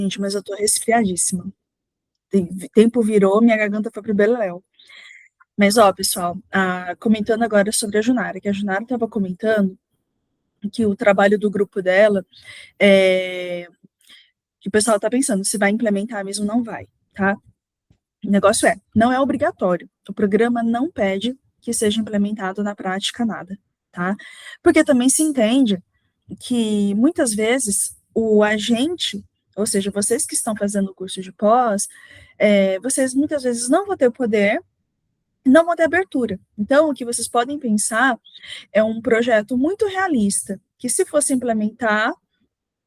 Gente, mas eu tô resfriadíssima. Tempo virou, minha garganta foi pro beleléu. Mas, ó, pessoal, comentando agora sobre a Junara, que a Junara estava comentando que o trabalho do grupo dela, que o pessoal tá pensando se vai implementar mesmo, não vai, tá? O negócio não é obrigatório. O programa não pede que seja implementado na prática nada, tá? Porque também se entende que muitas vezes o agente, ou seja, vocês que estão fazendo o curso de pós, vocês muitas vezes não vão ter o poder, não vão ter abertura. Então, o que vocês podem pensar é um projeto muito realista, que se fosse implementar,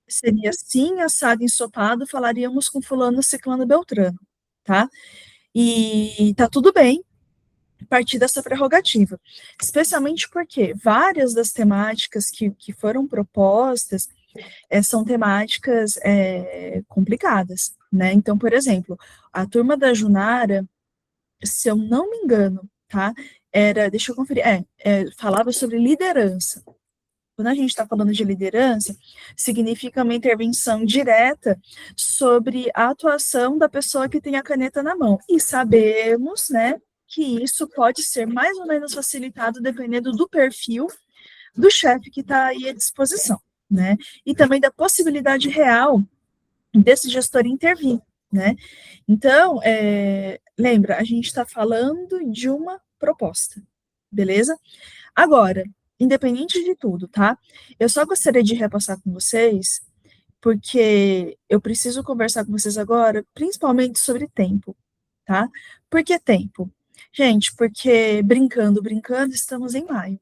seria assim, assado, ensopado, falaríamos com fulano, ciclano, beltrano, tá? E tá tudo bem partir dessa prerrogativa, especialmente porque várias das temáticas que foram propostas são temáticas complicadas, né? Então, por exemplo, a turma da Junara, se eu não me engano, tá? Deixa eu conferir, falava sobre liderança. Quando a gente está falando de liderança, significa uma intervenção direta sobre a atuação da pessoa que tem a caneta na mão. E sabemos, né, que isso pode ser mais ou menos facilitado dependendo do perfil do chefe que está aí à disposição, né? E também da possibilidade real desse gestor intervir, né? Então, lembra, a gente está falando de uma proposta, beleza? Agora, independente de tudo, tá? Eu só gostaria de repassar com vocês, porque eu preciso conversar com vocês agora, principalmente sobre tempo, tá? Por que tempo? Gente, porque brincando, estamos em maio.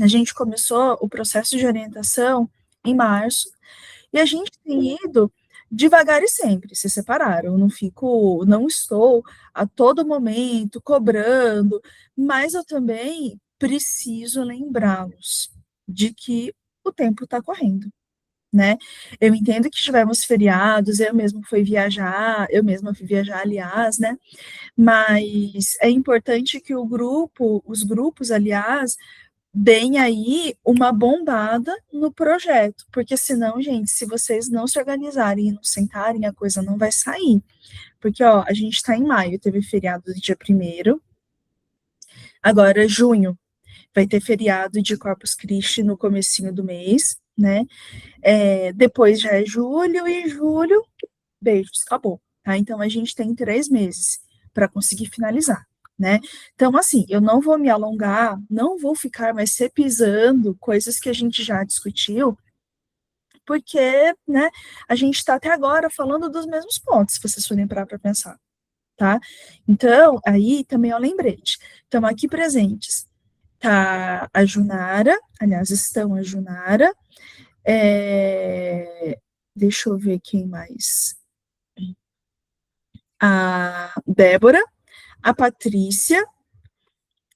A gente começou o processo de orientação em março, e a gente tem ido devagar e sempre, se separaram. Eu não estou a todo momento cobrando, mas eu também preciso lembrá-los de que o tempo está correndo, né? Eu entendo que tivemos feriados, eu mesma fui viajar, aliás, né? Mas é importante que os grupos, aliás, deem aí uma bombada no projeto, porque senão, gente, se vocês não se organizarem e não sentarem, a coisa não vai sair. Porque, ó, a gente tá em maio, teve feriado do dia 1º, agora junho vai ter feriado de Corpus Christi no comecinho do mês, né? Depois já é julho, e julho, beijos, acabou. Tá? Então, a gente tem 3 meses para conseguir finalizar. Né? Então, assim, eu não vou me alongar, não vou ficar mais repisando coisas que a gente já discutiu, porque, né, a gente está até agora falando dos mesmos pontos, se vocês forem parar para pensar, tá? Então, aí também é um lembrete. Então, aqui presentes tá a Junara, aliás, estão a Junara, deixa eu ver quem mais. A Débora, a Patrícia,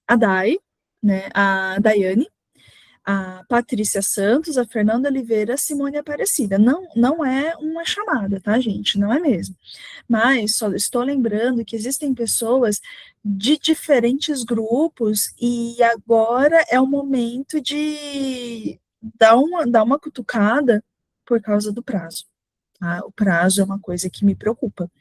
a Dai, né, a Daiane, a Patrícia Santos, a Fernanda Oliveira, a Simone Aparecida. Não é uma chamada, tá, gente? Não é mesmo. Mas só estou lembrando que existem pessoas de diferentes grupos e agora é o momento de dar uma cutucada por causa do prazo. Tá? O prazo é uma coisa que me preocupa.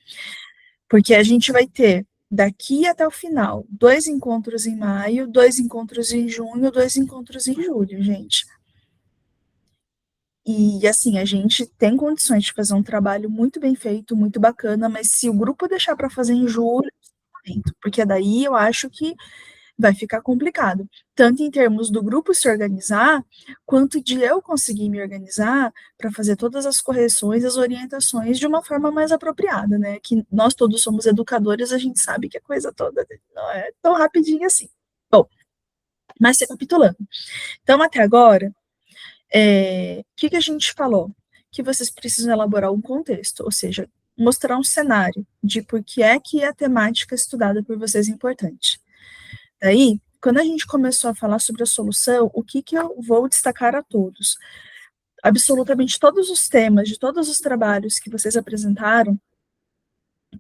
Porque a gente vai ter, daqui até o final, 2 encontros em maio, 2 encontros em junho, 2 encontros em julho, gente. E, assim, a gente tem condições de fazer um trabalho muito bem feito, muito bacana, mas se o grupo deixar para fazer em julho, porque daí eu acho que vai ficar complicado, tanto em termos do grupo se organizar, quanto de eu conseguir me organizar para fazer todas as correções, as orientações de uma forma mais apropriada, né? Que nós todos somos educadores, a gente sabe que a coisa toda não é tão rapidinho assim. Bom, mas recapitulando. Então, até agora, o que a gente falou? Que vocês precisam elaborar um contexto, ou seja, mostrar um cenário de por que é que a temática estudada por vocês é importante. Daí, quando a gente começou a falar sobre a solução, o que eu vou destacar a todos? Absolutamente todos os temas de todos os trabalhos que vocês apresentaram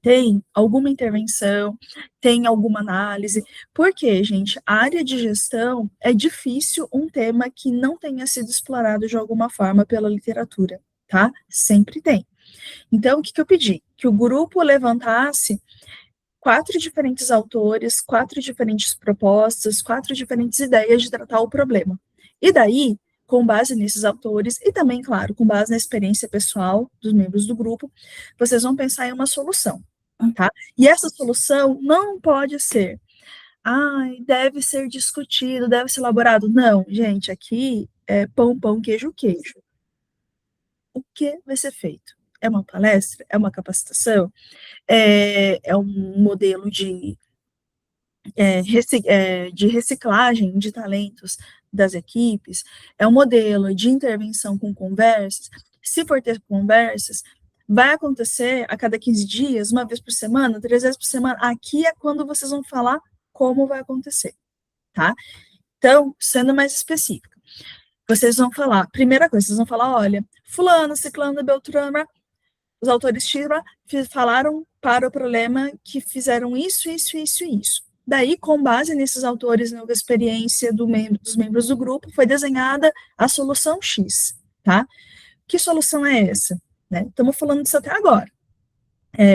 tem alguma intervenção, tem alguma análise. Porque, gente, a área de gestão é difícil um tema que não tenha sido explorado de alguma forma pela literatura, tá? Sempre tem. Então, o que eu pedi? Que o grupo levantasse 4 diferentes autores, 4 diferentes propostas, 4 diferentes ideias de tratar o problema. E daí, com base nesses autores, e também, claro, com base na experiência pessoal dos membros do grupo, vocês vão pensar em uma solução, tá? E essa solução não pode ser, deve ser discutido, deve ser elaborado. Não, gente, aqui é pão, pão, queijo, queijo. O que vai ser feito? É uma palestra? É uma capacitação? É um modelo de reciclagem de talentos das equipes? É um modelo de intervenção com conversas? Se for ter conversas, vai acontecer a cada 15 dias, uma vez por semana, 3 vezes por semana. Aqui é quando vocês vão falar como vai acontecer, tá? Então, sendo mais específica, vocês vão falar, primeira coisa, vocês vão falar, olha, fulano, ciclano, beltrano, os autores X falaram para o problema que fizeram isso, isso, isso e isso. Daí, com base nesses autores, na experiência dos membros do grupo, foi desenhada a solução X, tá? Que solução é essa? Né? Estamos falando disso até agora.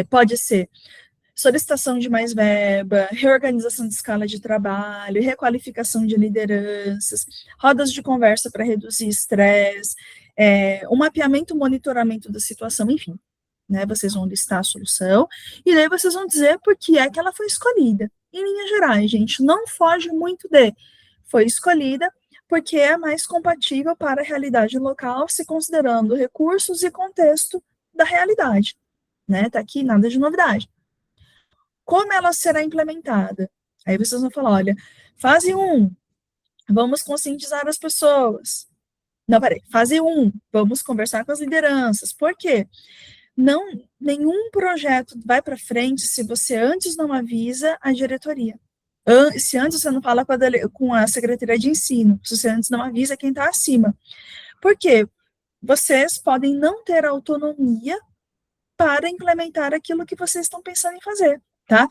Pode ser solicitação de mais verba, reorganização de escala de trabalho, requalificação de lideranças, rodas de conversa para reduzir estresse, um mapeamento, monitoramento da situação, enfim. Né, vocês vão listar a solução, e daí vocês vão dizer por que é que ela foi escolhida. Em linhas gerais, gente, não foge muito foi escolhida porque é mais compatível para a realidade local, se considerando recursos e contexto da realidade. Né? Tá aqui nada de novidade. Como ela será implementada? Aí vocês vão falar, olha, fase 1, vamos conscientizar as pessoas. Não, peraí, fase 1, vamos conversar com as lideranças. Por quê? Nenhum projeto vai para frente se você antes não avisa a diretoria. Se antes você não fala com a Secretaria de Ensino, se você antes não avisa quem está acima. Por quê? Vocês podem não ter autonomia para implementar aquilo que vocês estão pensando em fazer, tá?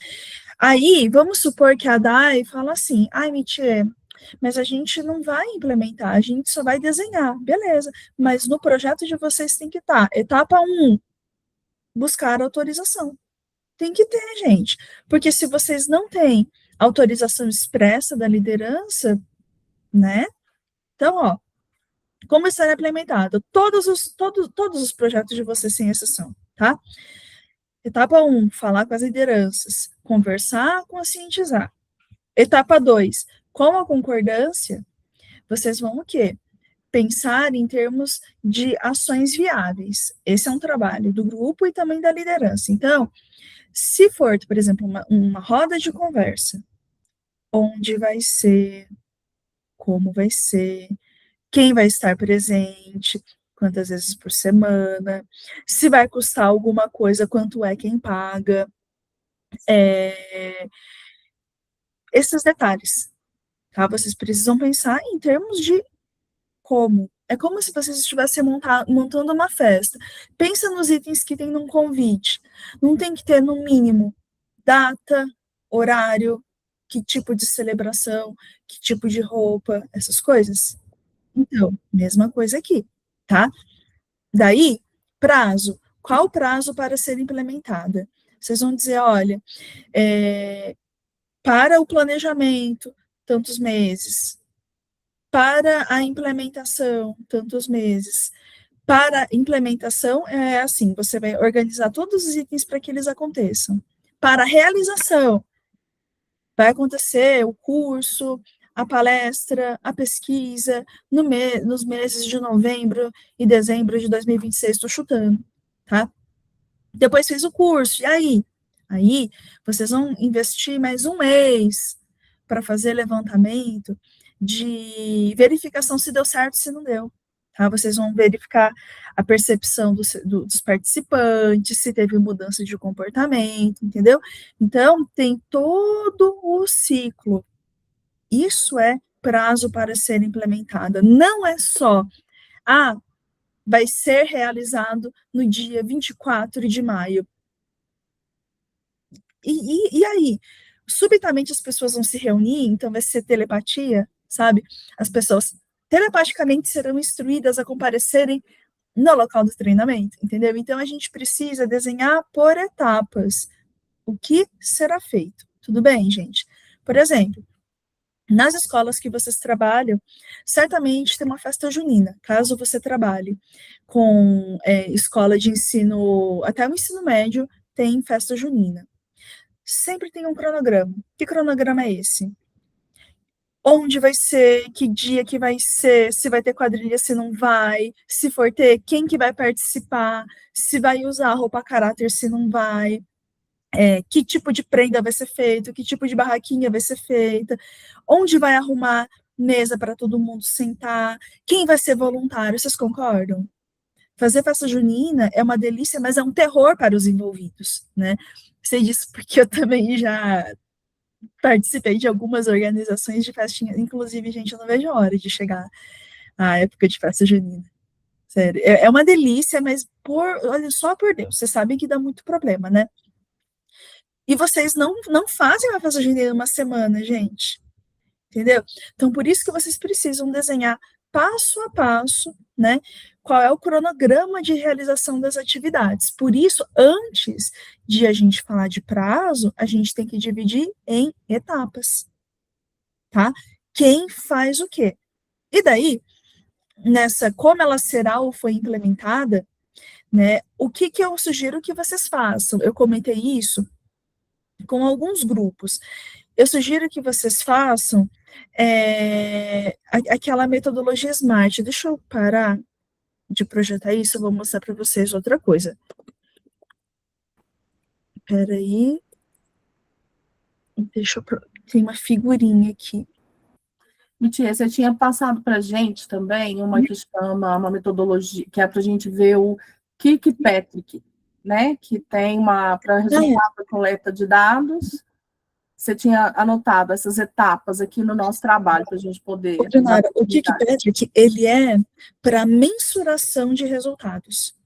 Aí, vamos supor que a DAI fala assim, Michê, mas a gente não vai implementar, a gente só vai desenhar, beleza, mas no projeto de vocês tem que estar, etapa 1, buscar autorização. Tem que ter, gente, porque se vocês não têm autorização expressa da liderança, né? Então, como será implementado? Todos os projetos de vocês, sem exceção, tá? Etapa 1, falar com as lideranças, conversar, conscientizar. Etapa 2, com a concordância, vocês vão o quê? Pensar em termos de ações viáveis. Esse é um trabalho do grupo e também da liderança. Então, se for, por exemplo, uma roda de conversa, onde vai ser, como vai ser, quem vai estar presente, quantas vezes por semana, se vai custar alguma coisa, quanto é quem paga, esses detalhes, tá? Vocês precisam pensar em termos de como. É como se vocês estivessem montando uma festa. Pensa nos itens que tem num convite. Não tem que ter, no mínimo, data, horário, que tipo de celebração, que tipo de roupa, essas coisas. Então, mesma coisa aqui, tá? Daí, prazo. Qual o prazo para ser implementada? Vocês vão dizer, olha, para o planejamento, tantos meses. Para a implementação, tantos meses. Para a implementação, é assim, você vai organizar todos os itens para que eles aconteçam. Para a realização, vai acontecer o curso, a palestra, a pesquisa, nos meses de novembro e dezembro de 2026, estou chutando, tá? Depois fez o curso, e aí? Aí, vocês vão investir mais um mês para fazer levantamento de verificação se deu certo, se não deu. Tá? Vocês vão verificar a percepção dos participantes, se teve mudança de comportamento, entendeu? Então, tem todo o ciclo. Isso é prazo para ser implementada. Não é só, vai ser realizado no dia 24 de maio. E aí? Subitamente as pessoas vão se reunir, então vai ser telepatia, sabe? As pessoas telepaticamente serão instruídas a comparecerem no local do treinamento, entendeu? Então, a gente precisa desenhar por etapas o que será feito. Tudo bem, gente? Por exemplo, nas escolas que vocês trabalham, certamente tem uma festa junina, caso você trabalhe com escola de ensino, até o ensino médio tem festa junina. Sempre tem um cronograma. Que cronograma é esse? Onde vai ser, que dia que vai ser, se vai ter quadrilha, se não vai, se for ter, quem que vai participar, se vai usar roupa a caráter, se não vai, que tipo de prenda vai ser feito, que tipo de barraquinha vai ser feita, onde vai arrumar mesa para todo mundo sentar, quem vai ser voluntário, vocês concordam? Fazer festa junina é uma delícia, mas é um terror para os envolvidos, né? Sei disso porque eu também já participei de algumas organizações de festinha, inclusive, gente, eu não vejo a hora de chegar à época de festa junina. Sério, é uma delícia, mas olha, só por Deus, vocês sabem que dá muito problema, né? E vocês não fazem uma festa junina em uma semana, gente. Entendeu? Então, por isso que vocês precisam desenhar passo a passo, né? Qual é o cronograma de realização das atividades. Por isso, antes de a gente falar de prazo, a gente tem que dividir em etapas, tá? Quem faz o quê? E daí, como ela será ou foi implementada, né? O que eu sugiro que vocês façam? Eu comentei isso com alguns grupos. Eu sugiro que vocês façam aquela metodologia SMART. Deixa eu parar de projetar isso, eu vou mostrar para vocês outra coisa. Espera aí. Tem uma figurinha aqui. Mentira, você tinha passado para a gente também uma que chama, uma metodologia, que é para a gente ver o Kirkpatrick, né? Que tem para resultado da coleta de dados. Você tinha anotado essas etapas aqui no nosso trabalho para a gente poder. O Kirkpatrick, ele é para mensuração de resultados.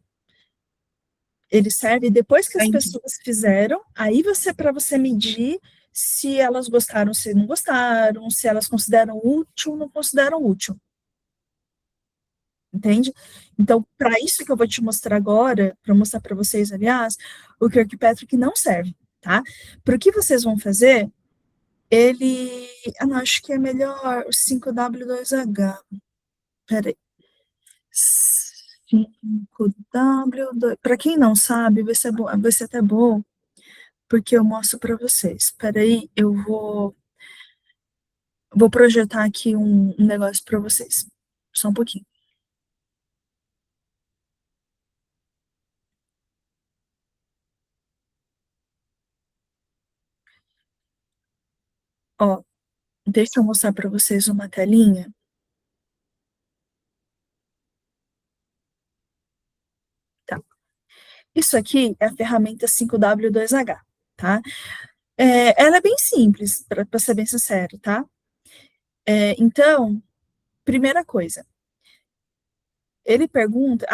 Ele serve depois que as pessoas fizeram, aí para você medir se elas gostaram, se não gostaram, se elas consideram útil ou não consideram útil. Entende? Então, para isso que eu vou te mostrar agora, para mostrar para vocês, aliás, o Kirkpatrick não serve, tá? Para o que vocês vão fazer, não, acho que é melhor o 5W2H. Peraí. 5W2. Para quem não sabe, vai ser até bom, porque eu mostro para vocês. Espera aí, eu vou projetar aqui um negócio para vocês. Só um pouquinho. Ó, deixa eu mostrar para vocês uma telinha. Tá. Isso aqui é a ferramenta 5W2H, tá? Ela é bem simples, para ser bem sincero, tá? Então, primeira coisa, ele pergunta,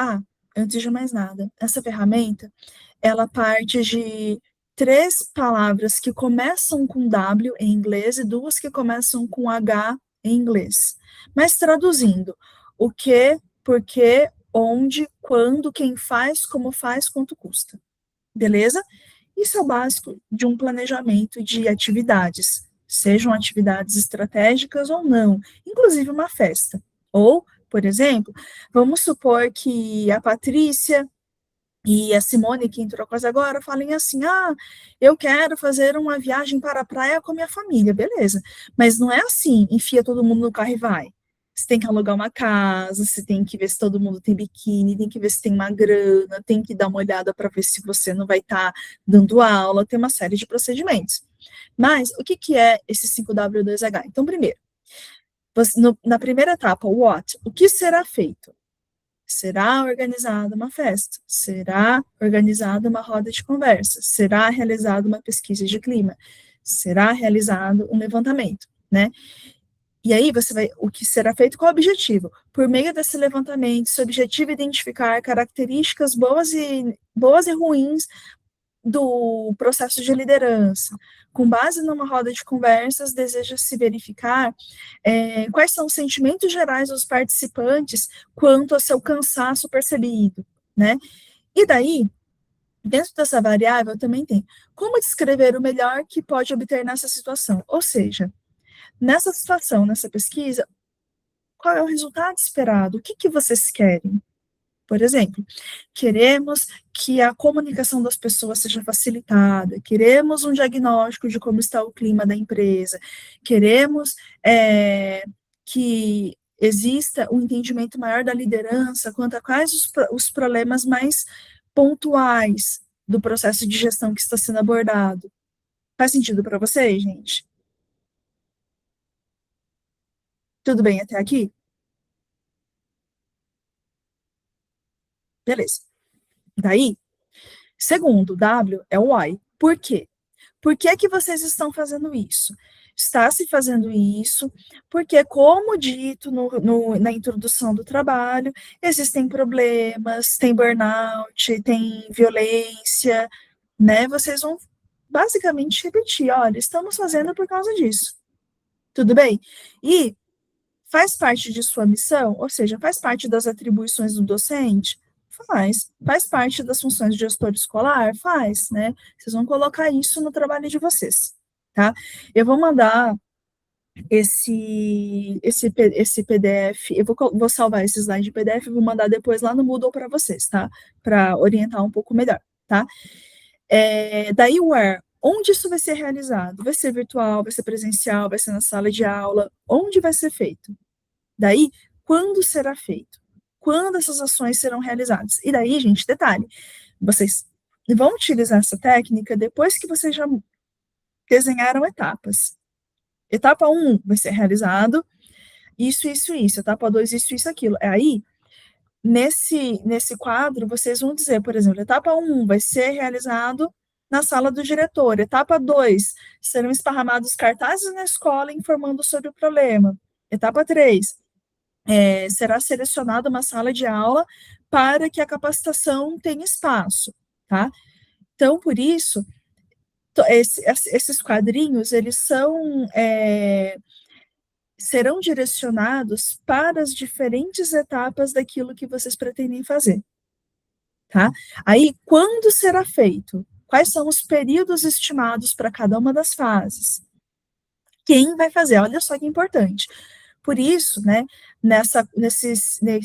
antes de mais nada, essa ferramenta, ela parte de 3 palavras que começam com W em inglês e 2 que começam com H em inglês. Mas traduzindo, o que, por quê, onde, quando, quem faz, como faz, quanto custa. Beleza? Isso é o básico de um planejamento de atividades, sejam atividades estratégicas ou não, inclusive uma festa. Ou, por exemplo, vamos supor que a Patrícia e a Simone, que entrou quase agora, falem assim, eu quero fazer uma viagem para a praia com a minha família, beleza. Mas não é assim, enfia todo mundo no carro e vai. Você tem que alugar uma casa, você tem que ver se todo mundo tem biquíni, tem que ver se tem uma grana, tem que dar uma olhada para ver se você não vai estar dando aula, tem uma série de procedimentos. Mas, o que é esse 5W2H? Então, primeiro, na primeira etapa, o que será feito? Será organizada uma festa? Será organizada uma roda de conversa? Será realizada uma pesquisa de clima? Será realizado um levantamento, né? E aí o que será feito, qual o objetivo? Por meio desse levantamento, seu objetivo é identificar características boas e ruins do processo de liderança. Com base numa roda de conversas, deseja-se verificar quais são os sentimentos gerais dos participantes quanto ao seu cansaço percebido, né? E daí, dentro dessa variável também tem como descrever o melhor que pode obter nessa situação. Ou seja, nessa situação, nessa pesquisa, qual é o resultado esperado? O que vocês querem? Por exemplo, queremos que a comunicação das pessoas seja facilitada, queremos um diagnóstico de como está o clima da empresa, queremos que exista um entendimento maior da liderança quanto a quais os problemas mais pontuais do processo de gestão que está sendo abordado. Faz sentido para vocês, gente? Tudo bem até aqui? Beleza. Daí, segundo, W é o why. Por quê? Por que que vocês estão fazendo isso? Está se fazendo isso porque, como dito na introdução do trabalho, existem problemas, tem burnout, tem violência, né? Vocês vão basicamente repetir, olha, estamos fazendo por causa disso. Tudo bem? E faz parte de sua missão, ou seja, faz parte das atribuições do docente? Faz parte das funções de gestor escolar? Faz, né? Vocês vão colocar isso no trabalho de vocês, tá? Eu vou mandar esse PDF, eu vou salvar esse slide de PDF e vou mandar depois lá no Moodle para vocês, tá? Para orientar um pouco melhor, tá? Daí o where, onde isso vai ser realizado? Vai ser virtual, vai ser presencial, vai ser na sala de aula? Onde vai ser feito? Daí, quando será feito? Quando essas ações serão realizadas? E daí, gente, detalhe, vocês vão utilizar essa técnica depois que vocês já desenharam etapas. Etapa 1 vai ser realizado isso, isso, isso. Etapa 2, isso, aquilo. Aí, nesse quadro, vocês vão dizer, por exemplo, etapa 1 vai ser realizado na sala do diretor. Etapa 2, serão esparramados cartazes na escola informando sobre o problema. Etapa 3, será selecionada uma sala de aula para que a capacitação tenha espaço, tá? Então, por isso, esses quadrinhos, eles serão direcionados para as diferentes etapas daquilo que vocês pretendem fazer, tá? Aí, quando será feito? Quais são os períodos estimados para cada uma das fases? Quem vai fazer? Olha só que importante. Por isso, né,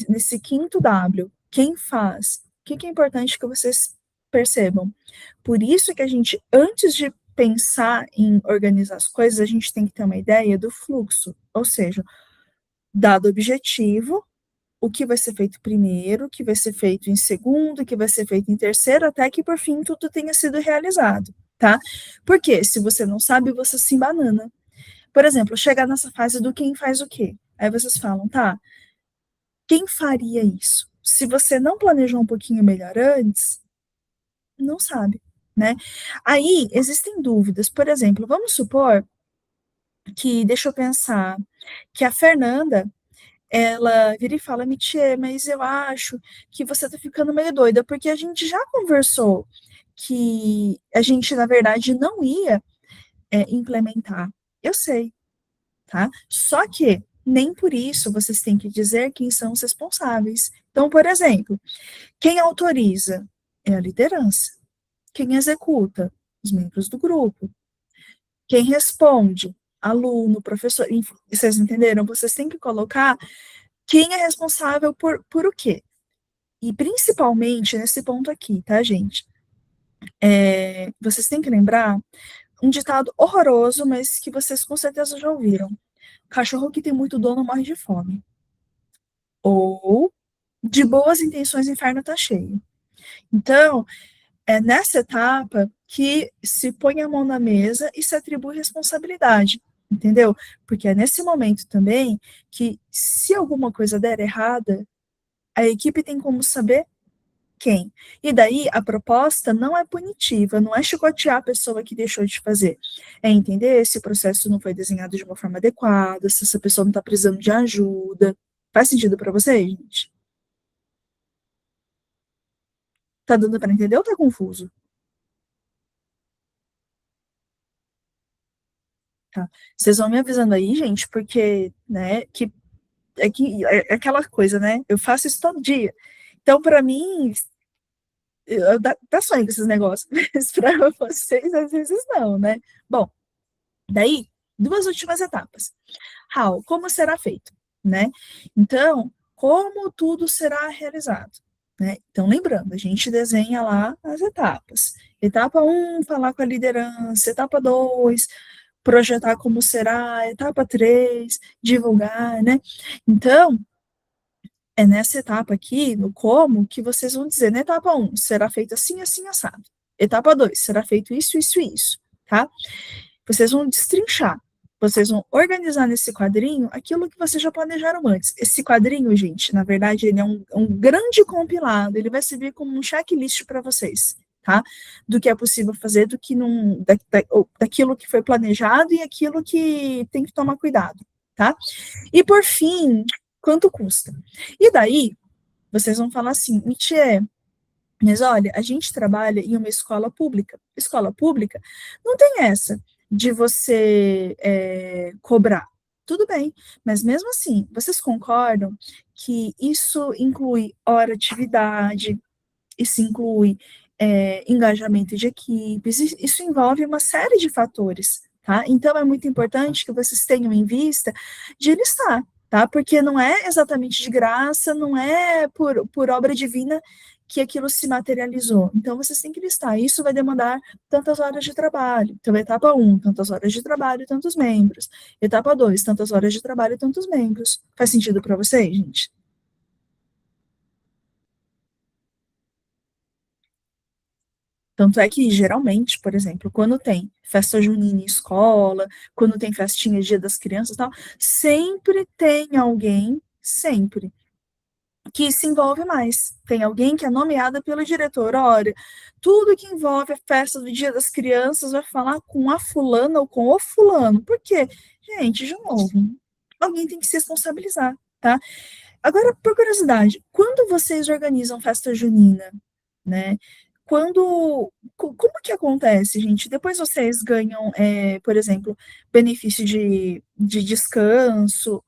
nesse quinto W, quem faz? O que é importante que vocês percebam? Por isso que a gente, antes de pensar em organizar as coisas, a gente tem que ter uma ideia do fluxo, ou seja, dado o objetivo, o que vai ser feito primeiro, o que vai ser feito em segundo, o que vai ser feito em terceiro, até que por fim tudo tenha sido realizado, tá? Porque se você não sabe, você se embanana. Por exemplo, chegar nessa fase do quem faz o quê? Aí vocês falam, tá, quem faria isso? Se você não planejou um pouquinho melhor antes, não sabe, né? Aí existem dúvidas. Por exemplo, vamos supor que, deixa eu pensar, que a Fernanda, ela vira e fala, Mitie, mas eu acho que você tá ficando meio doida, porque a gente já conversou que a gente, na verdade, não ia implementar. Eu sei, tá? Só que nem por isso vocês têm que dizer quem são os responsáveis. Então, por exemplo, quem autoriza é a liderança. Quem executa? Os membros do grupo. Quem responde? Aluno, professor. Enfim, vocês entenderam? Vocês têm que colocar quem é responsável por o quê. E principalmente nesse ponto aqui, tá, gente? Vocês têm que lembrar um ditado horroroso, mas que vocês com certeza já ouviram. Cachorro que tem muito dono morre de fome. Ou, de boas intenções, o inferno está cheio. Então, é nessa etapa que se põe a mão na mesa e se atribui responsabilidade, entendeu? Porque é nesse momento também que, se alguma coisa der errada, a equipe tem como saber quem. E daí, a proposta não é punitiva, não é chicotear a pessoa que deixou de fazer. É entender se o processo não foi desenhado de uma forma adequada, se essa pessoa não está precisando de ajuda. Faz sentido para vocês, gente? Tá dando para entender ou tá confuso? Tá? Vocês vão me avisando aí, gente, porque, né, é aquela coisa, né? Eu faço isso todo dia. Então, para mim, dá sonho com esses negócios, mas para vocês, às vezes, não, né? Bom, daí, duas últimas etapas. How, como será feito, né? Então, como tudo será realizado, né? Então, lembrando, a gente desenha lá as etapas. Etapa 1, falar com a liderança. Etapa 2, projetar como será. Etapa 3, divulgar, né? Então, é nessa etapa aqui, no como, que vocês vão dizer, na etapa 1, será feito assim, assim, assado. Etapa 2, será feito isso, isso e isso, tá? Vocês vão destrinchar, vocês vão organizar nesse quadrinho aquilo que vocês já planejaram antes. Esse quadrinho, gente, na verdade, ele é um grande compilado, ele vai servir como um checklist para vocês, tá? Do que é possível fazer, do que não, daquilo que foi planejado e aquilo que tem que tomar cuidado, tá? E por fim, quanto custa? E daí, vocês vão falar assim, Michê, mas olha, a gente trabalha em uma escola pública. Escola pública não tem essa de você cobrar. Tudo bem, mas mesmo assim, vocês concordam que isso inclui hora atividade, isso inclui engajamento de equipes, isso envolve uma série de fatores, tá? Então é muito importante que vocês tenham em vista de listar, tá? Porque não é exatamente de graça, não é por obra divina que aquilo se materializou. Então vocês têm que listar. Isso vai demandar tantas horas de trabalho. Então, etapa 1, tantas horas de trabalho, tantos membros. Etapa 2, tantas horas de trabalho, tantos membros. Faz sentido para vocês, gente? Tanto é que, geralmente, por exemplo, quando tem festa junina em escola, quando tem festinha Dia das Crianças e tal, sempre tem alguém, sempre, que se envolve mais. Tem alguém que é nomeada pelo diretor. Olha, tudo que envolve a festa do Dia das Crianças vai falar com a fulana ou com o fulano. Por quê? Gente, de novo, alguém tem que se responsabilizar, tá? Agora, por curiosidade, quando vocês organizam festa junina, né? Como que acontece, gente? Depois vocês ganham, por exemplo, benefício de descanso.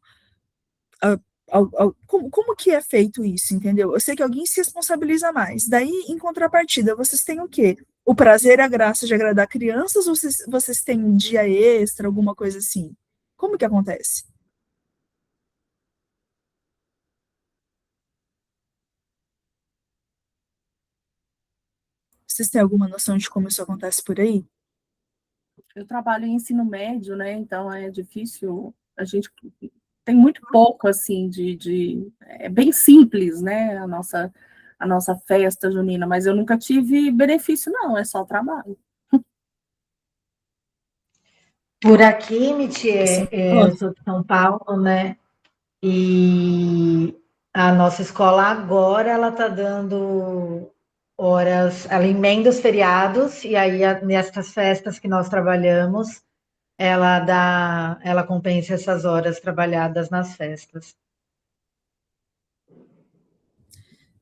Como que é feito isso, entendeu? Eu sei que alguém se responsabiliza mais. Daí, em contrapartida, vocês têm o quê? O prazer e a graça de agradar crianças ou vocês têm um dia extra, alguma coisa assim? Como que acontece? Vocês têm alguma noção de como isso acontece por aí? Eu trabalho em ensino médio, né? Então é difícil. A gente tem muito pouco assim é bem simples, né? A nossa festa junina, mas eu nunca tive benefício, não. É só trabalho. Por aqui, Mitier, Ó, eu sou de São Paulo, né? E a nossa escola agora ela está dando horas, ela emenda os feriados e aí nessas festas que nós trabalhamos, ela compensa essas horas trabalhadas nas festas.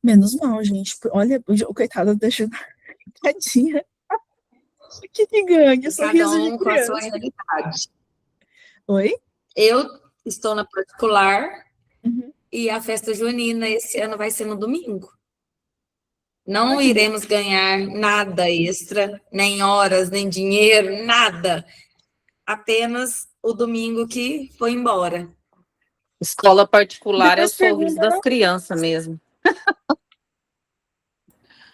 menos mal, gente. Olha, o coitado da Ju, tadinha. O que ganha? Cada Sorriso de um com a sua criança. realidade. Oi? Eu estou na particular Uhum. e a festa junina esse ano vai ser no domingo. Não Aqui. iremos ganhar nada extra, nem horas, nem dinheiro, nada. Apenas o domingo que foi embora. Escola particular é o Depois sorriso pergunta, das né? crianças mesmo.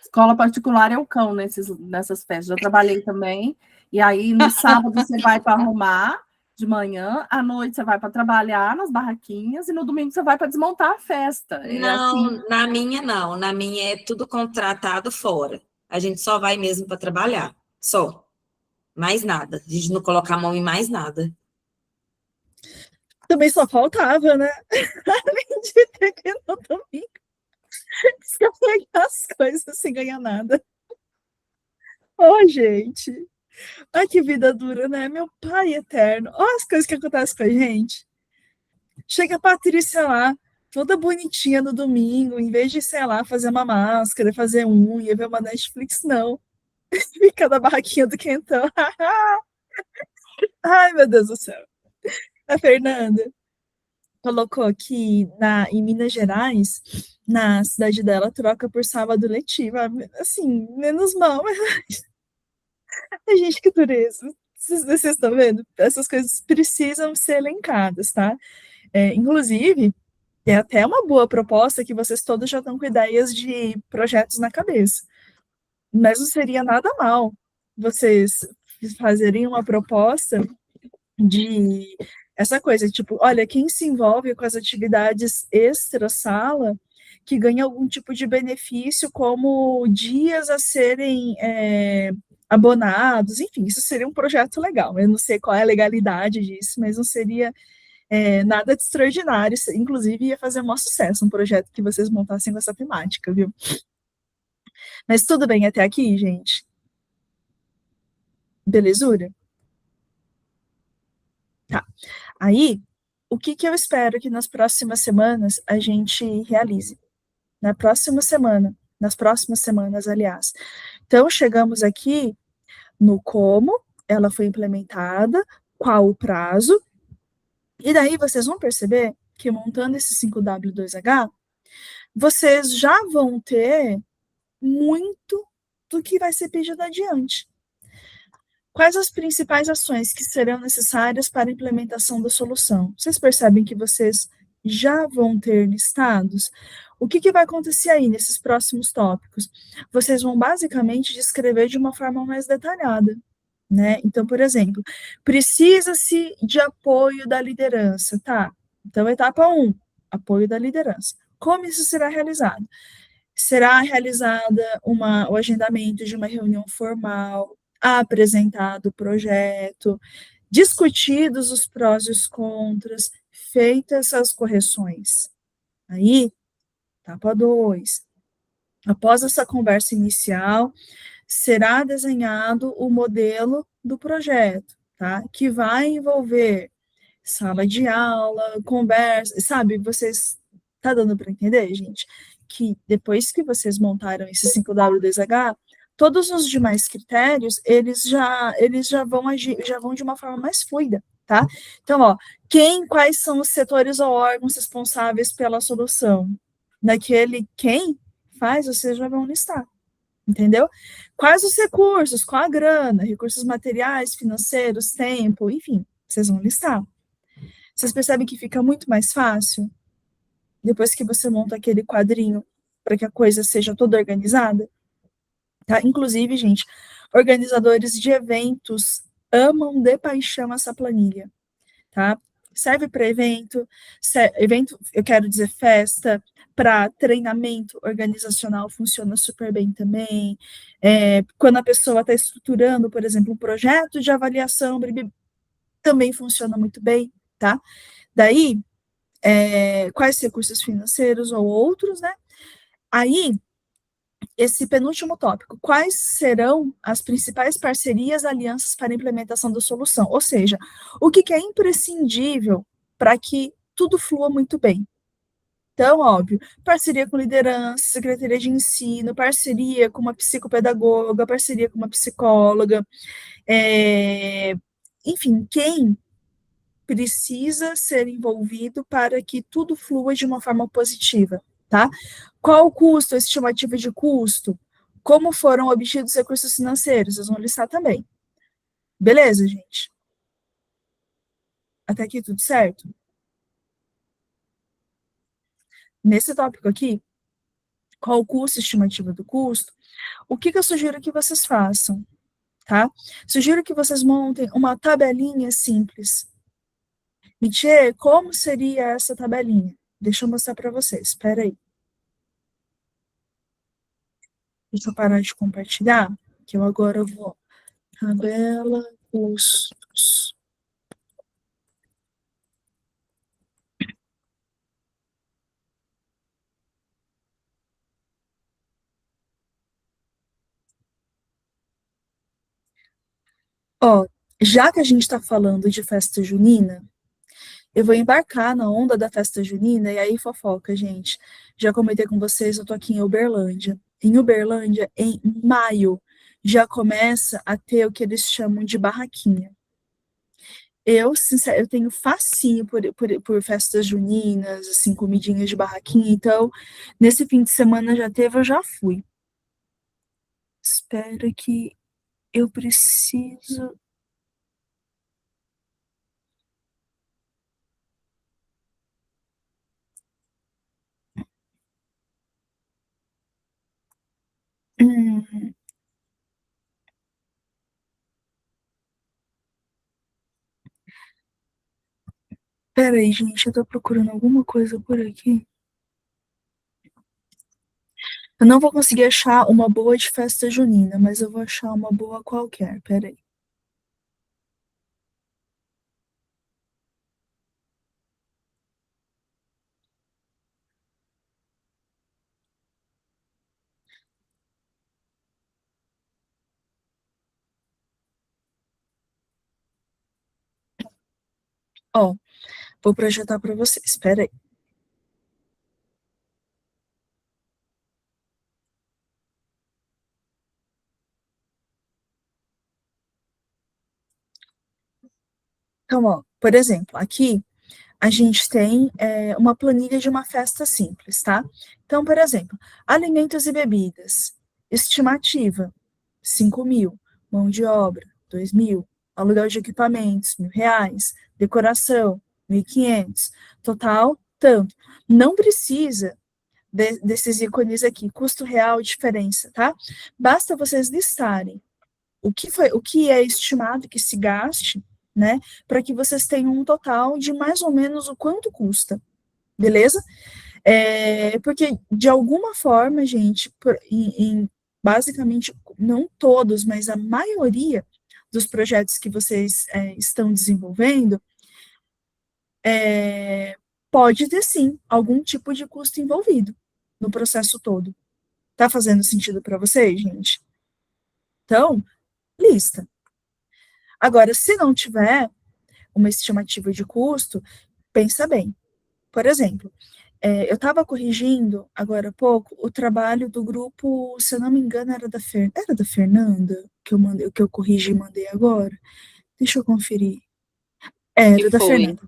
Escola particular é o cão nessas festas. Já trabalhei também. E aí, no sábado, você vai para arrumar de manhã, à noite você vai para trabalhar nas barraquinhas e no domingo você vai para desmontar a festa. É assim. Não, na minha não. Na minha é tudo contratado fora. A gente só vai mesmo para trabalhar. Só. Mais nada. A gente não coloca a mão em mais nada. Também só faltava, né? Além de ter que ir no domingo, só pegar as coisas sem ganhar nada. Ô, gente. Ai, que vida dura, né? Meu pai eterno. Olha as coisas que acontecem com a gente. Chega a Patrícia lá, toda bonitinha no domingo, em vez de, sei lá, fazer uma máscara, fazer unha, ver uma Netflix, não. Fica na barraquinha do quentão. Ai, meu Deus do céu. A Fernanda colocou que em Minas Gerais, na cidade dela, troca por sábado letivo. Assim, menos mal, mas a gente, que dureza. Vocês estão vendo? Essas coisas precisam ser elencadas, tá? Inclusive, é até uma boa proposta que vocês todos já estão com ideias de projetos na cabeça. Mas não seria nada mal vocês fazerem uma proposta de essa coisa, tipo, olha, quem se envolve com as atividades extra-sala, que ganha algum tipo de benefício, como dias a serem abonados, enfim, isso seria um projeto legal. Eu não sei qual é a legalidade disso, mas não seria nada de extraordinário. Inclusive, ia fazer um maior sucesso um projeto que vocês montassem com essa temática, viu? Mas tudo bem até aqui, gente? Belezura? Tá. Aí, o que eu espero que nas próximas semanas a gente realize? Na próxima semana, nas próximas semanas, aliás. Então, chegamos aqui no como ela foi implementada, qual o prazo, e daí vocês vão perceber que montando esse 5W2H, vocês já vão ter muito do que vai ser pedido adiante. Quais as principais ações que serão necessárias para a implementação da solução? Vocês percebem que vocês já vão ter listados? O que vai acontecer aí nesses próximos tópicos? Vocês vão basicamente descrever de uma forma mais detalhada, né? Então, por exemplo, precisa-se de apoio da liderança, tá? Então, etapa 1, apoio da liderança. Como isso será realizado? Será realizada o agendamento de uma reunião formal, apresentado o projeto, discutidos os prós e os contras, feitas as correções. Aí, etapa 2. Após essa conversa inicial, será desenhado o modelo do projeto, tá? Que vai envolver sala de aula, conversa, sabe? Vocês tá dando para entender, gente? Que depois que vocês montaram esse 5W2H, todos os demais critérios, eles já vão agir, já vão de uma forma mais fluida, tá? Então, ó, quais são os setores ou órgãos responsáveis pela solução? Naquele quem faz, vocês já vão listar, entendeu? Quais os recursos, qual a grana, recursos materiais, financeiros, tempo, enfim, vocês vão listar. Vocês percebem que fica muito mais fácil depois que você monta aquele quadrinho para que a coisa seja toda organizada? Tá? Inclusive, gente, organizadores de eventos amam de paixão essa planilha, tá? Serve para evento, eu quero dizer festa, para treinamento organizacional funciona super bem também. Quando a pessoa está estruturando, por exemplo, um projeto de avaliação, também funciona muito bem, tá? Daí, quais recursos financeiros ou outros, né? Aí, esse penúltimo tópico, quais serão as principais parcerias, alianças para a implementação da solução? Ou seja, o que é imprescindível para que tudo flua muito bem? Então, óbvio, parceria com liderança, secretaria de ensino, parceria com uma psicopedagoga, parceria com uma psicóloga, enfim, quem precisa ser envolvido para que tudo flua de uma forma positiva, tá? Qual o custo, a estimativa de custo? Como foram obtidos recursos financeiros? Vocês vão listar também. Beleza, gente? Até aqui tudo certo? Nesse tópico aqui, qual o custo, estimativa do custo? O que eu sugiro que vocês façam, tá? Sugiro que vocês montem uma tabelinha simples. Michê, como seria essa tabelinha? Deixa eu mostrar para vocês, espera aí. Deixa eu parar de compartilhar, que eu agora vou. Tabela, custos. Ó, já que a gente está falando de festa junina, eu vou embarcar na onda da festa junina, e aí fofoca, gente. Já comentei com vocês, eu tô aqui em Uberlândia. Em Uberlândia, em maio, já começa a ter o que eles chamam de barraquinha. eu tenho facinho por festas juninas, assim, comidinhas de barraquinha, então, nesse fim de semana já teve, eu já fui. Espera que eu preciso. Hum, peraí, gente, eu tô procurando alguma coisa por aqui. Eu não vou conseguir achar uma boa de festa junina, mas eu vou achar uma boa qualquer. Peraí. Ó, vou projetar para vocês. Peraí. Então, ó, por exemplo, aqui a gente tem uma planilha de uma festa simples, tá? Então, por exemplo, alimentos e bebidas, estimativa, 5.000, mão de obra, 2.000, aluguel de equipamentos, R$ 1.000, decoração, 1.500, total, tanto. Não precisa desses ícones aqui, custo real, diferença, tá? Basta vocês listarem o que é estimado que se gaste, né, para que vocês tenham um total de mais ou menos o quanto custa, beleza? Porque de alguma forma, gente, basicamente não todos, mas a maioria dos projetos que vocês estão desenvolvendo pode ter sim algum tipo de custo envolvido no processo todo. Tá fazendo sentido para vocês, gente? Então, lista. Agora, se não tiver uma estimativa de custo, pensa bem. Por exemplo, eu estava corrigindo agora há pouco o trabalho do grupo, se eu não me engano, era da Fernanda que eu mandei, que eu corrigi e mandei agora. Deixa eu conferir. Que Era da foi. Fernanda.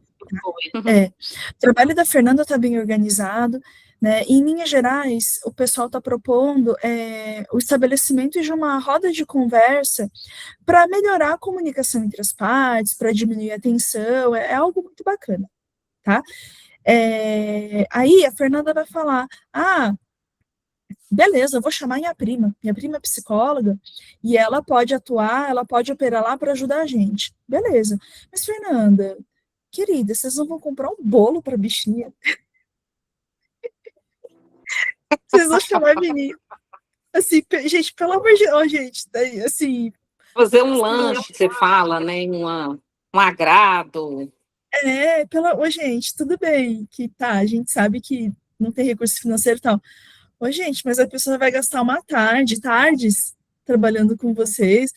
O trabalho da Fernanda está bem organizado, né? E, em linhas gerais, o pessoal está propondo o estabelecimento de uma roda de conversa para melhorar a comunicação entre as partes, para diminuir a tensão, é algo muito bacana, tá? Aí a Fernanda vai falar, beleza, eu vou chamar minha prima é psicóloga, e ela pode atuar, ela pode operar lá para ajudar a gente, beleza, mas Fernanda, querida, vocês não vão comprar um bolo para bichinha? Vocês vão chamar a menina? Assim, gente, pelo amor de Deus, gente, assim, Fazer um lanche, você fala, né? Um agrado. Ô, gente, tudo bem que tá, a gente sabe que não tem recurso financeiro e tal. Ô, gente, mas a pessoa vai gastar uma tardes, trabalhando com vocês.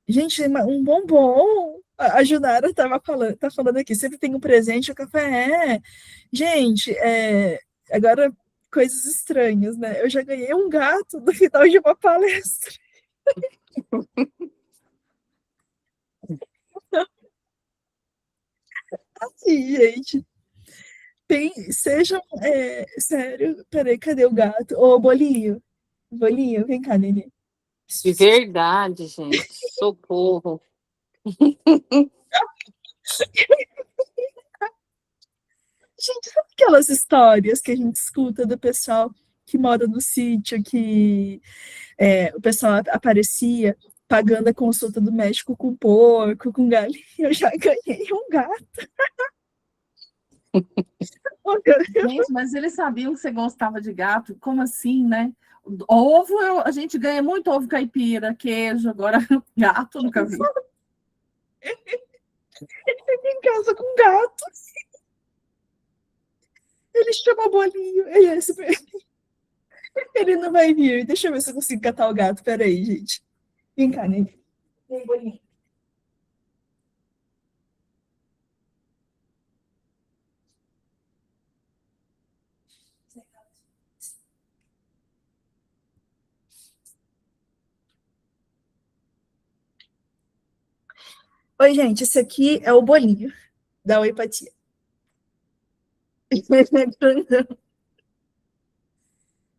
Gente, um bombom. A Junara tá falando aqui, sempre tem um presente, o café. Gente, agora coisas estranhas, né? Eu já ganhei um gato no final de uma palestra. Assim, gente. Sejam, sério, peraí, cadê o gato? Ô, Bolinho, Bolinho, vem cá, Nenê. De verdade, gente. Socorro. Gente, sabe aquelas histórias que a gente escuta do pessoal que mora no sítio, que o pessoal aparecia pagando a consulta do médico com porco, com galinha? Eu já ganhei um gato. Gente, mas eles sabiam que você gostava de gato? Como assim, né? Ovo, a gente ganha muito ovo caipira, queijo, agora gato nunca vi. Em casa com gato. Ele chama Bolinho. Ele não vai vir. Deixa eu ver se eu consigo catar o gato. Peraí, gente. Vem cá, Nenê. Vem, Bolinho. Oi, gente, esse aqui é o bolinho da Oipatia.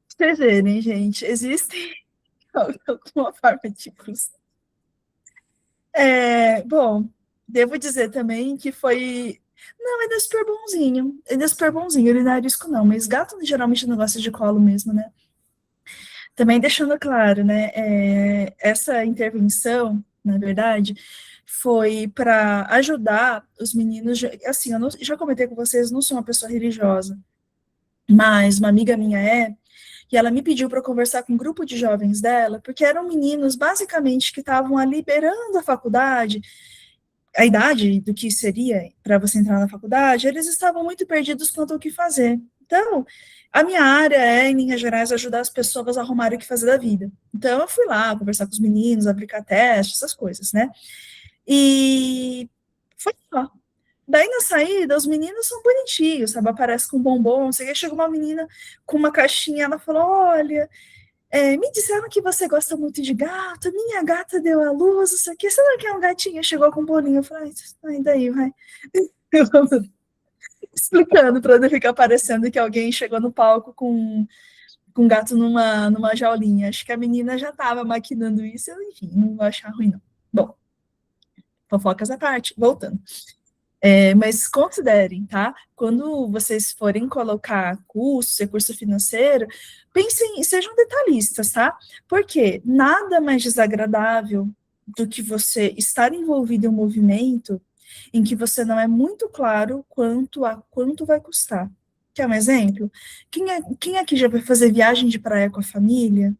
Vocês verem, gente, existem alguma forma de cruzar. Bom, devo dizer também que foi. Não, ele é super bonzinho. Ele é super bonzinho, ele não é arisco, não, mas gato geralmente não gosta de colo mesmo, né? Também deixando claro, né? Essa intervenção, na verdade, foi para ajudar os meninos. Assim, eu já comentei com vocês, não sou uma pessoa religiosa, mas uma amiga minha e ela me pediu para conversar com um grupo de jovens dela, porque eram meninos basicamente que estavam ali liberando a faculdade, a idade do que seria para você entrar na faculdade, eles estavam muito perdidos quanto ao que fazer. Então, a minha área é, em linhas gerais, ajudar as pessoas a arrumarem o que fazer da vida. Então, eu fui lá conversar com os meninos, aplicar testes, essas coisas, né? E foi só. Daí, na saída, os meninos são bonitinhos, sabe? Aparece com bombom, não sei o que. Chegou uma menina com uma caixinha, ela falou, olha, me disseram que você gosta muito de gato, minha gata deu à luz, isso aqui, você não quer um gatinho? Chegou com um bolinho, eu falei, ai, daí, vai. Explicando para não ficar parecendo que alguém chegou no palco com um gato numa jaulinha. Acho que a menina já estava maquinando isso, enfim, não vou achar ruim, não. Bom, fofocas à parte, voltando. Mas considerem, tá? Quando vocês forem colocar curso, recurso financeiro, pensem e sejam detalhistas, tá? Porque nada mais desagradável do que você estar envolvido em um movimento em que você não é muito claro quanto vai custar. Quer um exemplo? Quem aqui já vai fazer viagem de praia com a família,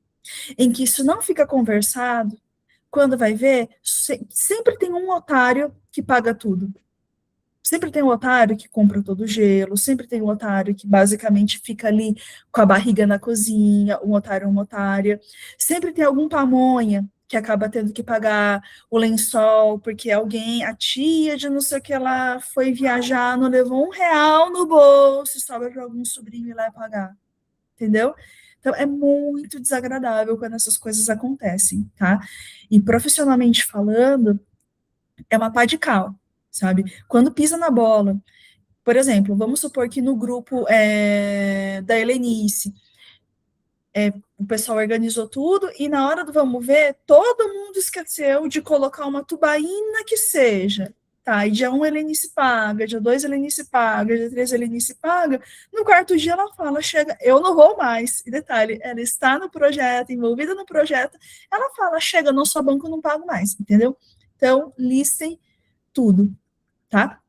em que isso não fica conversado? Quando vai ver, sempre tem um otário que paga tudo. Sempre tem um otário que compra todo o gelo, sempre tem um otário que basicamente fica ali com a barriga na cozinha, um otário ou uma otária. Sempre tem algum pamonha que acaba tendo que pagar o lençol, porque alguém, a tia de não sei o que, ela foi viajar, não levou R$ 1 no bolso, sobra para algum sobrinho ir lá e pagar. Entendeu? Então, é muito desagradável quando essas coisas acontecem, tá? E profissionalmente falando, é uma pá de cal, sabe? Quando pisa na bola, por exemplo, vamos supor que no grupo da Helenice, o pessoal organizou tudo e na hora do vamos ver, todo mundo esqueceu de colocar uma tubaína que seja. Tá, e dia 1 Helenice paga, dia 2 Helenice paga, dia 3 Helenice paga. No quarto dia ela fala, chega, eu não vou mais. E detalhe, ela está no projeto, envolvida no projeto, ela fala, chega, não sou banco, eu não pago mais, entendeu? Então, listem tudo, tá?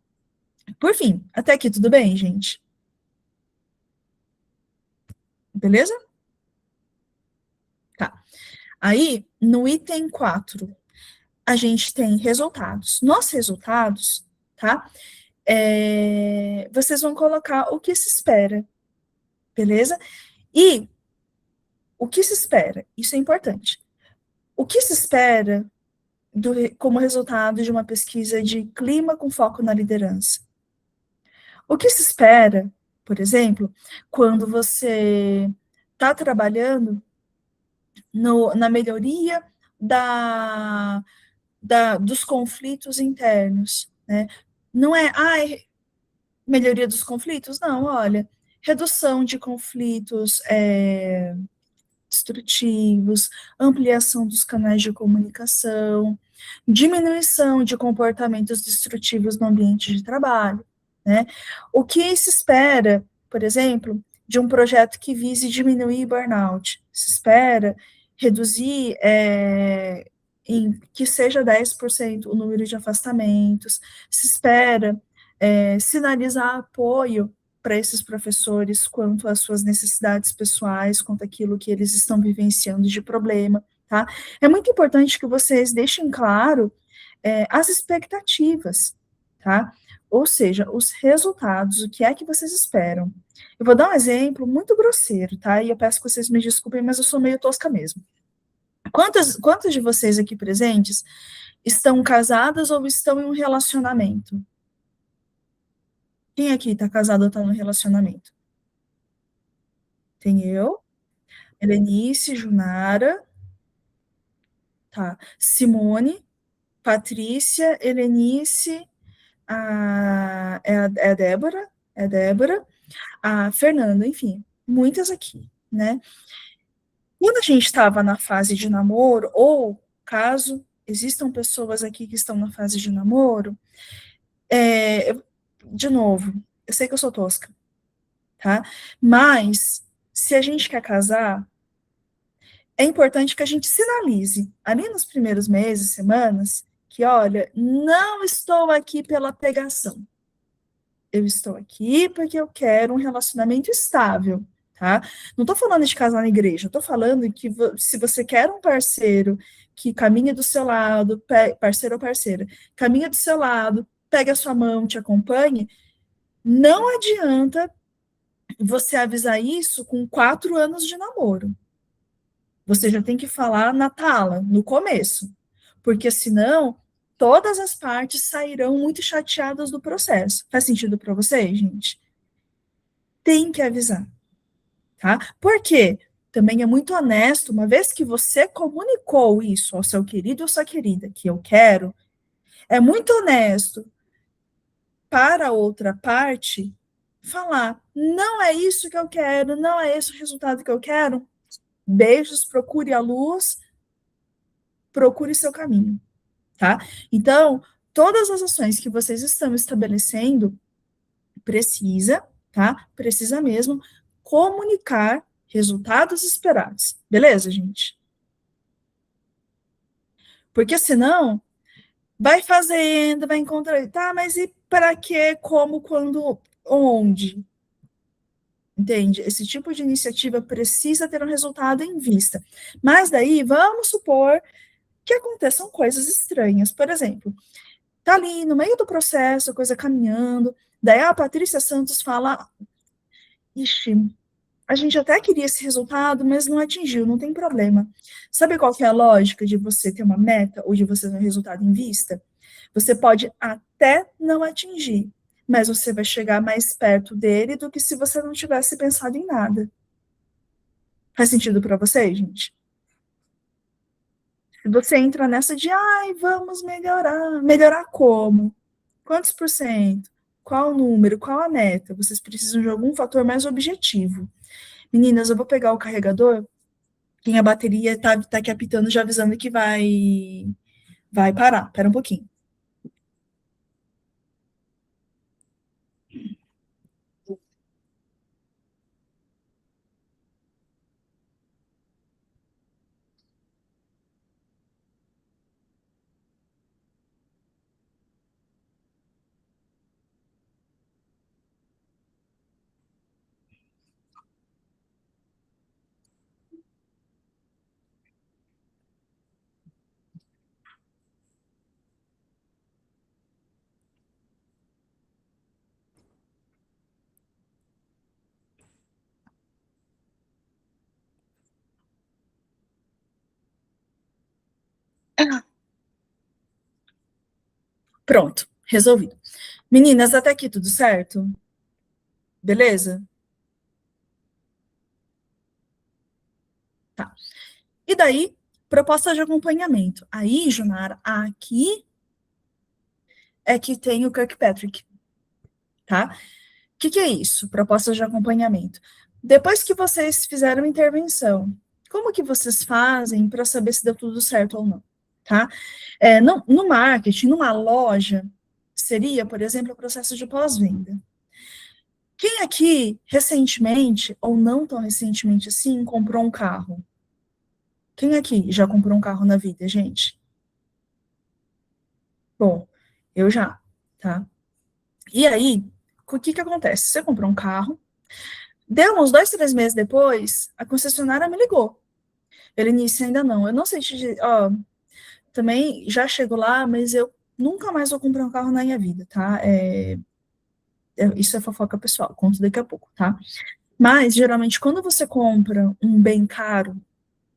Por fim, até aqui tudo bem, gente? Beleza? Tá. Aí, no item 4, a gente tem resultados. Nos resultados, tá? Vocês vão colocar o que se espera, beleza? E o que se espera? Isso é importante. O que se espera como resultado de uma pesquisa de clima com foco na liderança? O que se espera, por exemplo, quando você está trabalhando na melhoria dos conflitos internos, né? Não é, melhoria dos conflitos? Não, olha, redução de conflitos destrutivos, ampliação dos canais de comunicação, diminuição de comportamentos destrutivos no ambiente de trabalho, né? O que se espera, por exemplo, de um projeto que vise diminuir burnout? Se espera reduzir que seja 10% o número de afastamentos, se espera sinalizar apoio para esses professores quanto às suas necessidades pessoais, quanto àquilo que eles estão vivenciando de problema, tá? É muito importante que vocês deixem claro as expectativas, tá? Ou seja, os resultados, o que é que vocês esperam. Eu vou dar um exemplo muito grosseiro, tá? E eu peço que vocês me desculpem, mas eu sou meio tosca mesmo. Quantos de vocês aqui presentes estão casadas ou estão em um relacionamento? Quem aqui está casado ou está no relacionamento? Tem eu, Helenice, Junara, tá? Simone, Patrícia, Helenice, é a Débora, a Fernanda, enfim, muitas aqui, né? Quando a gente estava na fase de namoro, ou caso existam pessoas aqui que estão na fase de namoro, de novo, eu sei que eu sou tosca, tá? Mas, se a gente quer casar, é importante que a gente sinalize, ali nos primeiros meses, semanas, que, olha, não estou aqui pela pegação. Eu estou aqui porque eu quero um relacionamento estável, tá? Não estou falando de casar na igreja, estou falando que se você quer um parceiro que caminha do seu lado, parceiro ou parceira, caminha do seu lado, pega a sua mão, te acompanhe, não adianta você avisar isso com 4 anos de namoro. Você já tem que falar na tala, no começo, porque senão todas as partes sairão muito chateadas do processo. Faz sentido para vocês, gente? Tem que avisar, tá? Por quê? Também é muito honesto, uma vez que você comunicou isso ao seu querido ou sua querida, que eu quero, é muito honesto para a outra parte falar, não é isso que eu quero, não é esse o resultado que eu quero. Beijos, procure a luz, procure seu caminho, tá? Então, todas as ações que vocês estão estabelecendo, precisa, tá? Precisa mesmo comunicar resultados esperados. Beleza, gente? Porque senão, vai fazendo, vai encontrar, tá, mas e para quê, como, quando, onde? Entende? Esse tipo de iniciativa precisa ter um resultado em vista. Mas daí, vamos supor que aconteçam coisas estranhas. Por exemplo, tá ali no meio do processo, a coisa caminhando, daí a Patrícia Santos fala, ixi, a gente até queria esse resultado, mas não atingiu, não tem problema. Sabe qual que é a lógica de você ter uma meta ou de você ter um resultado em vista? Você pode até não atingir, mas você vai chegar mais perto dele do que se você não tivesse pensado em nada. Faz sentido para você, gente? Se você entra nessa de, ai, vamos melhorar. Melhorar como? Quantos por cento? Qual o número? Qual a meta? Vocês precisam de algum fator mais objetivo. Meninas, eu vou pegar o carregador, que a bateria tá aqui apitando, já avisando que vai parar. Espera um pouquinho. Pronto, resolvido. Meninas, até aqui tudo certo? Beleza? Tá. E daí, proposta de acompanhamento. Aí, Junara, aqui é que tem o Kirkpatrick, tá? O que é isso? Proposta de acompanhamento. Depois que vocês fizeram a intervenção, como que vocês fazem para saber se deu tudo certo ou não, tá? No marketing, numa loja, seria, por exemplo, o processo de pós-venda. Quem aqui, recentemente, ou não tão recentemente assim, comprou um carro? Quem aqui já comprou um carro na vida, gente? Bom, eu já, tá? E aí, o que acontece? Você comprou um carro, deu uns 2, 3 meses depois, a concessionária me ligou. Helenice, ainda não. Eu não sei te dizer, ó, também já chego lá, mas eu nunca mais vou comprar um carro na minha vida, tá? Isso é fofoca pessoal, conto daqui a pouco, tá? Mas, geralmente, quando você compra um bem caro,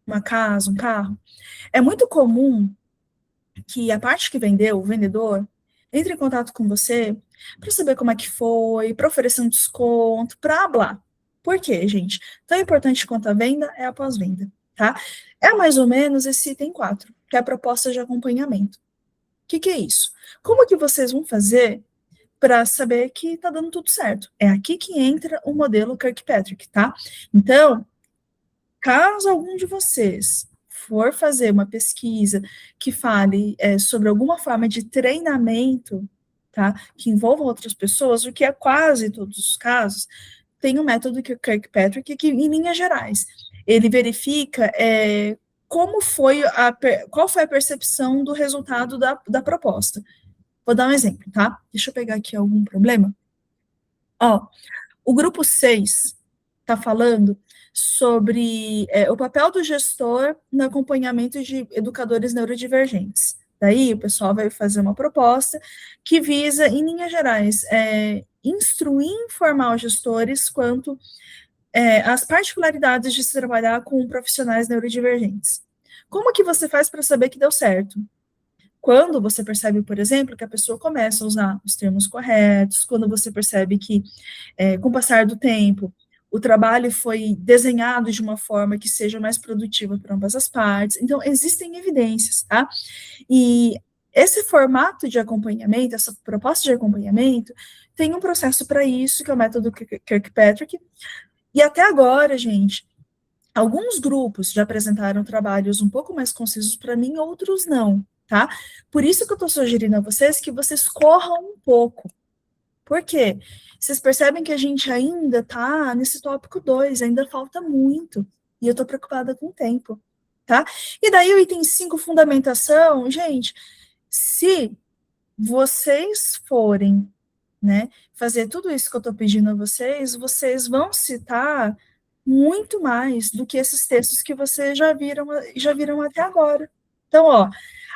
uma casa, um carro, é muito comum que a parte que vendeu, o vendedor, entre em contato com você para saber como é que foi, para oferecer um desconto, para blá. Por quê, gente? Tão importante quanto a venda é a pós-venda, tá? É mais ou menos esse item 4, que é a proposta de acompanhamento. que é isso? Como que vocês vão fazer para saber que está dando tudo certo? É aqui que entra o modelo Kirkpatrick, tá? Então, caso algum de vocês for fazer uma pesquisa que fale sobre alguma forma de treinamento, tá, que envolva outras pessoas, o que é quase todos os casos, tem um método que o Kirkpatrick, que em linhas gerais, ele verifica qual foi a percepção do resultado da proposta. Vou dar um exemplo, tá? Deixa eu pegar aqui algum problema. Ó, o grupo 6 está falando sobre o papel do gestor no acompanhamento de educadores neurodivergentes. Daí o pessoal vai fazer uma proposta que visa, em linhas gerais, instruir e informar os gestores quanto às particularidades de se trabalhar com profissionais neurodivergentes. Como que você faz para saber que deu certo? Quando você percebe, por exemplo, que a pessoa começa a usar os termos corretos, quando você percebe que, com o passar do tempo, o trabalho foi desenhado de uma forma que seja mais produtiva para ambas as partes. Então, existem evidências, tá? E esse formato de acompanhamento, essa proposta de acompanhamento, tem um processo para isso, que é o método Kirkpatrick. E até agora, gente, alguns grupos já apresentaram trabalhos um pouco mais concisos para mim, outros não, tá? Por isso que eu estou sugerindo a vocês que vocês corram um pouco. Por quê? Vocês percebem que a gente ainda está nesse tópico 2, ainda falta muito, e eu estou preocupada com o tempo, tá? E daí o item 5, fundamentação, gente, se vocês forem, né, fazer tudo isso que eu estou pedindo a vocês, vocês vão citar muito mais do que esses textos que vocês já viram até agora. Então, ó,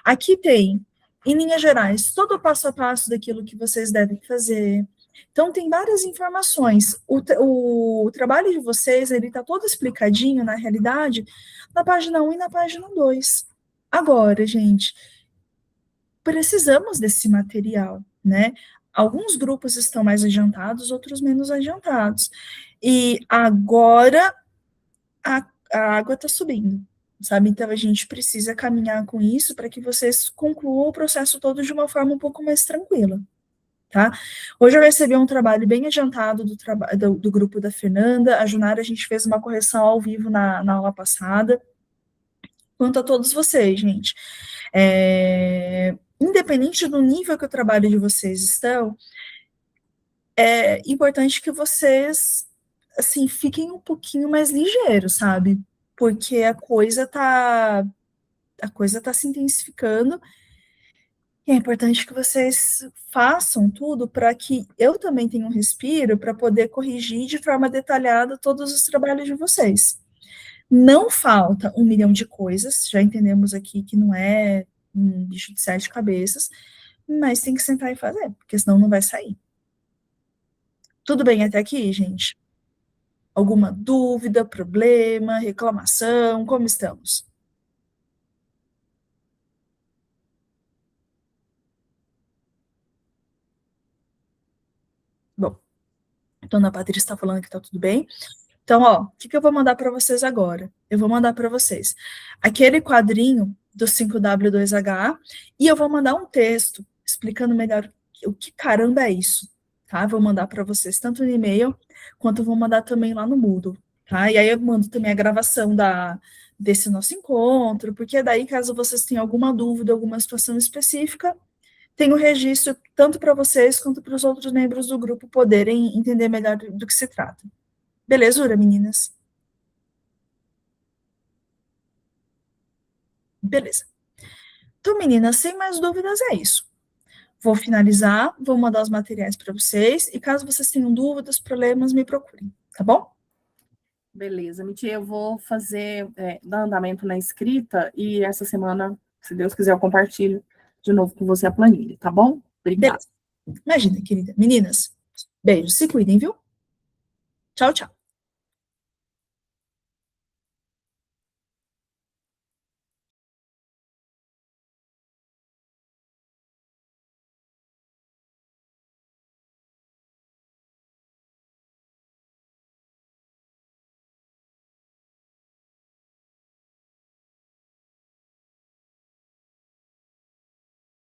aqui tem, em linhas gerais, todo o passo a passo daquilo que vocês devem fazer. Então, tem várias informações. O trabalho de vocês, ele está todo explicadinho, na realidade, na página 1 e na página 2. Agora, gente, precisamos desse material, né? Alguns grupos estão mais adiantados, outros menos adiantados. E agora a água está subindo, sabe? Então a gente precisa caminhar com isso para que vocês concluam o processo todo de uma forma um pouco mais tranquila, tá? Hoje eu recebi um trabalho bem adiantado do grupo da Fernanda, a Junara, a gente fez uma correção ao vivo na aula passada. Quanto a todos vocês, gente, independente do nível que o trabalho de vocês estão, é importante que vocês, assim, fiquem um pouquinho mais ligeiros, sabe? Porque a coisa tá se intensificando, e é importante que vocês façam tudo para que eu também tenha um respiro para poder corrigir de forma detalhada todos os trabalhos de vocês. Não falta 1 milhão de coisas, já entendemos aqui que não é um bicho de 7 cabeças, mas tem que sentar e fazer, porque senão não vai sair. Tudo bem até aqui, gente? Alguma dúvida, problema, reclamação? Como estamos? Bom, a dona Patrícia está falando que está tudo bem. Então, ó, o que eu vou mandar para vocês agora? Eu vou mandar para vocês aquele quadrinho do 5W2H e eu vou mandar um texto explicando melhor o que caramba é isso, tá? Vou mandar para vocês tanto no e-mail quanto vou mandar também lá no Moodle, tá? E aí eu mando também a gravação desse nosso encontro, porque daí, caso vocês tenham alguma dúvida, alguma situação específica, tem o registro tanto para vocês quanto para os outros membros do grupo poderem entender melhor do que se trata. Belezura, meninas? Beleza. Então, meninas, sem mais dúvidas, é isso. Vou finalizar, vou mandar os materiais para vocês, e caso vocês tenham dúvidas, problemas, me procurem, tá bom? Beleza, Mitia, eu vou fazer, dar andamento na escrita, e essa semana, se Deus quiser, eu compartilho de novo com você a planilha, tá bom? Obrigada. Beleza. Imagina, querida. Meninas, beijos, se cuidem, viu? Tchau, tchau.